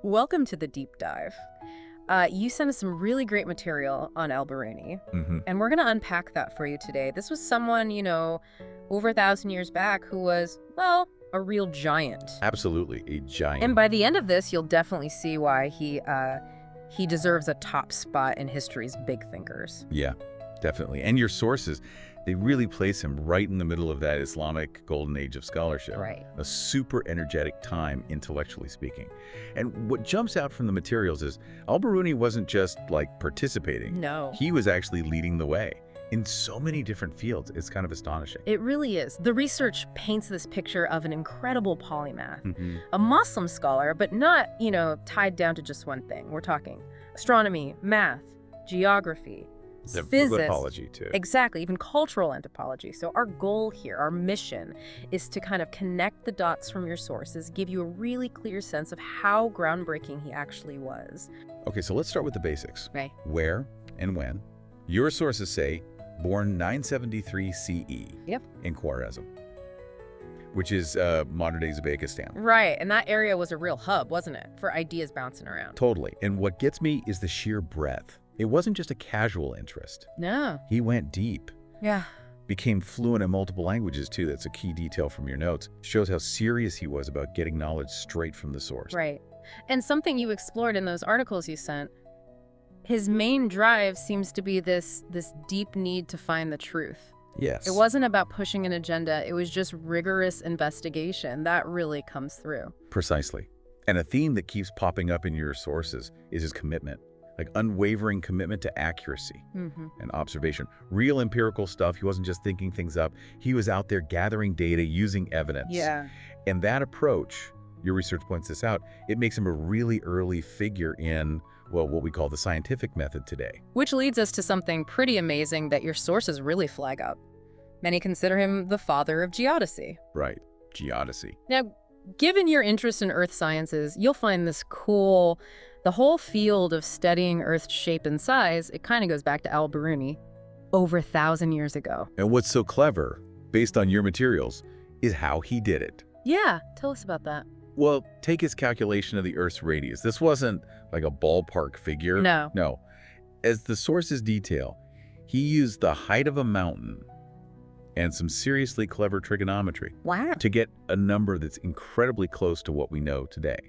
Welcome to the deep dive. You sent us some really great material on Al-Biruni, and we're going to unpack that for you today. This was someone, over 1,000 years back who was, well, a real giant. Absolutely, a giant. And by the end of this, you'll definitely see why he deserves a top spot in history's big thinkers. Yeah, definitely. And your sources, they really place him right in the middle of that Islamic golden age of scholarship. Right. A super energetic time, intellectually speaking. And what jumps out from the materials is Al-Biruni wasn't just, participating. No. He was actually leading the way in so many different fields. It's kind of astonishing. It really is. The research paints this picture of an incredible polymath, a Muslim scholar, but not, tied down to just one thing. We're talking astronomy, math, geography, physics, Anthropology, too. Exactly, even cultural anthropology. So our goal here, our mission, is to kind of connect the dots from your sources, give you a really clear sense of how groundbreaking he actually was. Okay, so let's start with the basics. Right. Where and when. Your sources say born 973 CE in Khwarezm, which is modern-day Uzbekistan. Right, and that area was a real hub, wasn't it, for ideas bouncing around? Totally. And what gets me is the sheer breadth. It wasn't just a casual interest. No. He went deep. Yeah. Became fluent in multiple languages, too. That's a key detail from your notes. Shows how serious he was about getting knowledge straight from the source. Right. And something you explored in those articles you sent, his main drive seems to be this deep need to find the truth. Yes. It wasn't about pushing an agenda. It was just rigorous investigation. That really comes through. Precisely. And a theme that keeps popping up in your sources is his commitment. Unwavering commitment to accuracy and observation. Real empirical stuff. He wasn't just thinking things up. He was out there gathering data, using evidence. Yeah. And that approach, your research points this out, it makes him a really early figure in, well, what we call the scientific method today. Which leads us to something pretty amazing that your sources really flag up. Many consider him the father of geodesy. Right. Geodesy. Now, given your interest in earth sciences, you'll find this cool. The whole field of studying Earth's shape and size, it kind of goes back to Al-Biruni over 1,000 years ago. And what's so clever, based on your materials, is how he did it. Yeah, tell us about that. Well, take his calculation of the Earth's radius. This wasn't like a ballpark figure. No. No. As the sources detail, he used the height of a mountain and some seriously clever trigonometry to get a number that's incredibly close to what we know today.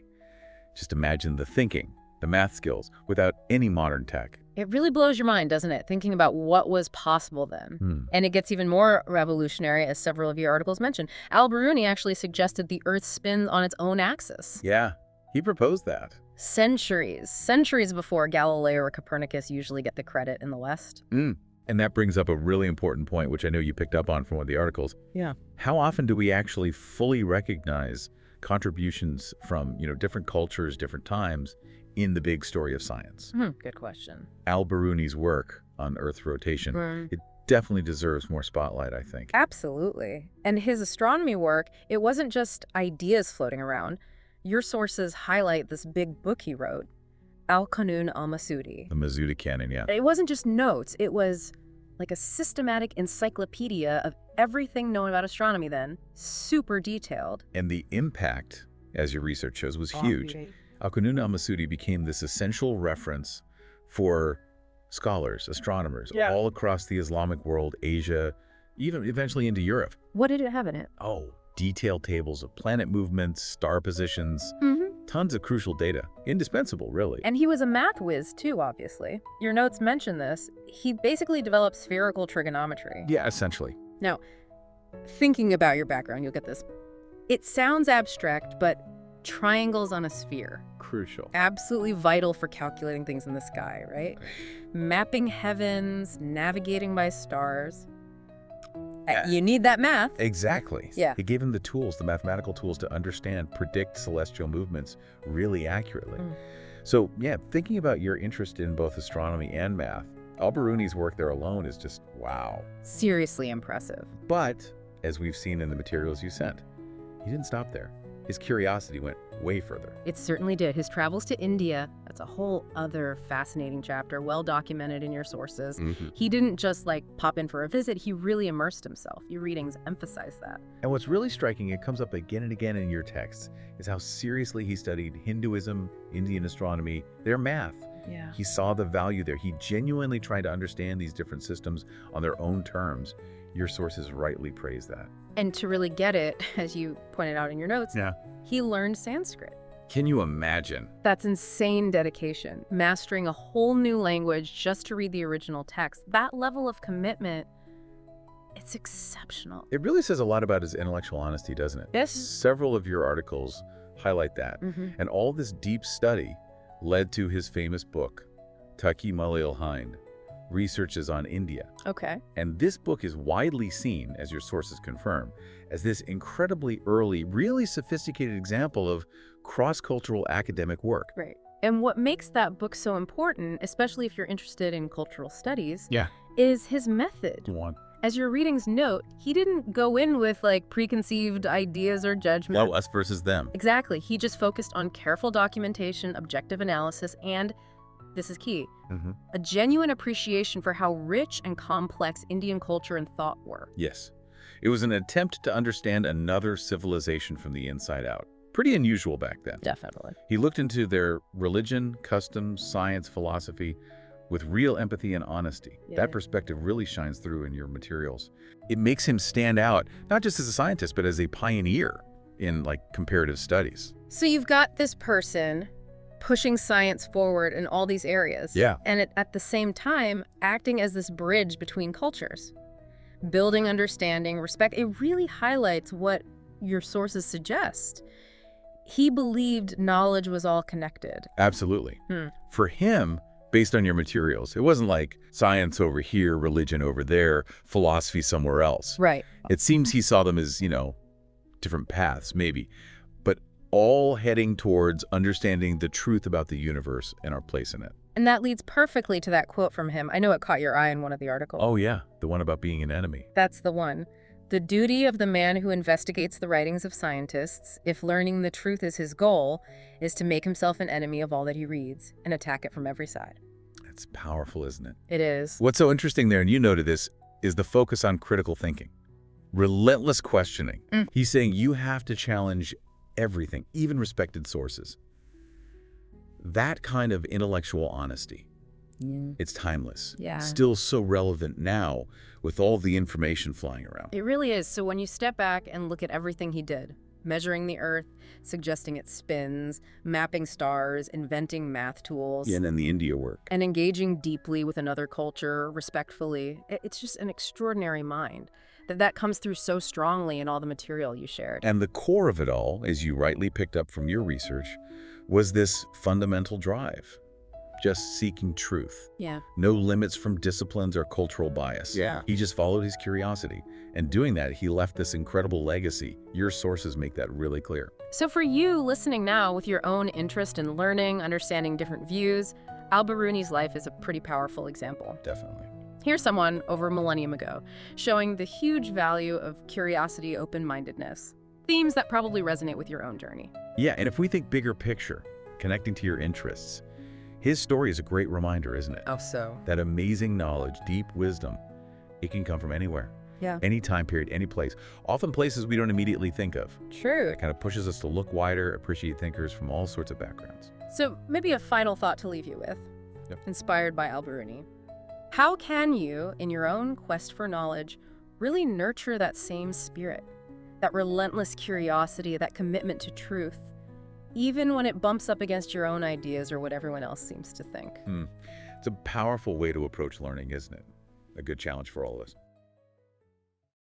Just imagine the thinking, the math skills, without any modern tech. It really blows your mind, doesn't it? Thinking about what was possible then. And it gets even more revolutionary, as several of your articles mention. Al-Biruni actually suggested the Earth spins on its own axis. Yeah, he proposed that. Centuries before Galileo or Copernicus usually get the credit in the West. And that brings up a really important point, which I know you picked up on from one of the articles. Yeah. How often do we actually fully recognize contributions from, different cultures, different times in the big story of science? Good question. Al-Biruni's work on Earth rotation, it definitely deserves more spotlight, I think. Absolutely. And his astronomy work, it wasn't just ideas floating around. Your sources highlight this big book he wrote, Al-Qanun al-Masudi. The Masudi Canon, yeah. It wasn't just notes. It was like a systematic encyclopedia of everything known about astronomy then, super detailed. And the impact, as your research shows, was huge. Al-Qanun al-Masudi became this essential reference for scholars, astronomers, all across the Islamic world, Asia, even eventually into Europe. What did it have in it? Oh, detailed tables of planet movements, star positions, tons of crucial data. Indispensable, really. And he was a math whiz, too, obviously. Your notes mention this. He basically developed spherical trigonometry. Yeah, essentially. Now, thinking about your background, you'll get this. It sounds abstract, but triangles on a sphere. Crucial. Absolutely vital for calculating things in the sky, right? Mapping heavens, navigating by stars. You need that math. Exactly. Yeah. He gave him the tools, the mathematical tools to understand, predict celestial movements really accurately. So, yeah, thinking about your interest in both astronomy and math, Al-Biruni's work there alone is just wow. Seriously impressive. But, as we've seen in the materials you sent, he didn't stop there. his curiosity went way further. It certainly did. His travels to India, that's a whole other fascinating chapter, well documented in your sources. He didn't just pop in for a visit, he really immersed himself. Your readings emphasize that. And what's really striking, it comes up again and again in your texts, is how seriously he studied Hinduism, Indian astronomy, their math. Yeah. He saw the value there. He genuinely tried to understand these different systems on their own terms. Your sources rightly praise that. And to really get it, as you pointed out in your notes, he learned Sanskrit. Can you imagine? That's insane dedication. Mastering a whole new language just to read the original text. That level of commitment, it's exceptional. It really says a lot about his intellectual honesty, doesn't it? Yes. Several of your articles highlight that. And all this deep study led to his famous book, Taki Malil Hind, Researches on India. Okay. And this book is widely seen, as your sources confirm, as this incredibly early, really sophisticated example of cross-cultural academic work. Right. And what makes that book so important, especially if you're interested in cultural studies, is his method. Go on. As your readings note, he didn't go in with preconceived ideas or judgment. No, us versus them. Exactly. He just focused on careful documentation, objective analysis, and this is key, a genuine appreciation for how rich and complex Indian culture and thought were. Yes. It was an attempt to understand another civilization from the inside out. Pretty unusual back then. Definitely. He looked into their religion, customs, science, philosophy with real empathy and honesty. That perspective really shines through in your materials. It makes him stand out, not just as a scientist, but as a pioneer in comparative studies. So you've got this person pushing science forward in all these areas. And at the same time, acting as this bridge between cultures. Building understanding, respect. It really highlights what your sources suggest. He believed knowledge was all connected. Absolutely. For him, based on your materials, it wasn't like science over here, religion over there, philosophy somewhere else. Right. It seems he saw them as, different paths, maybe, but all heading towards understanding the truth about the universe and our place in it. And that leads perfectly to that quote from him. I know it caught your eye in one of the articles. Oh, yeah. The one about being an enemy. That's the one. The duty of the man who investigates the writings of scientists, if learning the truth is his goal, is to make himself an enemy of all that he reads and attack it from every side. It's powerful, isn't it? It is. What's so interesting there, and you noted this, is the focus on critical thinking. Relentless questioning. He's saying you have to challenge everything, even respected sources. That kind of intellectual honesty, it's timeless. Still so relevant now with all the information flying around. It really is. So when you step back and look at everything he did, measuring the Earth, suggesting its spins, mapping stars, inventing math tools. And then the India work. And engaging deeply with another culture, respectfully. It's just an extraordinary mind. That comes through so strongly in all the material you shared. And the core of it all, as you rightly picked up from your research, was this fundamental drive. Just seeking truth. No limits from disciplines or cultural bias. He just followed his curiosity. And doing that, he left this incredible legacy. Your sources make that really clear. So for you listening now with your own interest in learning, understanding different views, Al-Biruni's life is a pretty powerful example. Definitely. Here's someone over a millennium ago showing the huge value of curiosity, open-mindedness, themes that probably resonate with your own journey. Yeah, and if we think bigger picture, connecting to your interests, his story is a great reminder, isn't it? Oh, so. That amazing knowledge, deep wisdom, it can come from anywhere. Any time period, any place. Often places we don't immediately think of. True. It kind of pushes us to look wider, appreciate thinkers from all sorts of backgrounds. So maybe a final thought to leave you with, inspired by Al-Biruni. How can you, in your own quest for knowledge, really nurture that same spirit, that relentless curiosity, that commitment to truth, even when it bumps up against your own ideas or what everyone else seems to think? It's a powerful way to approach learning, isn't it? A good challenge for all of us.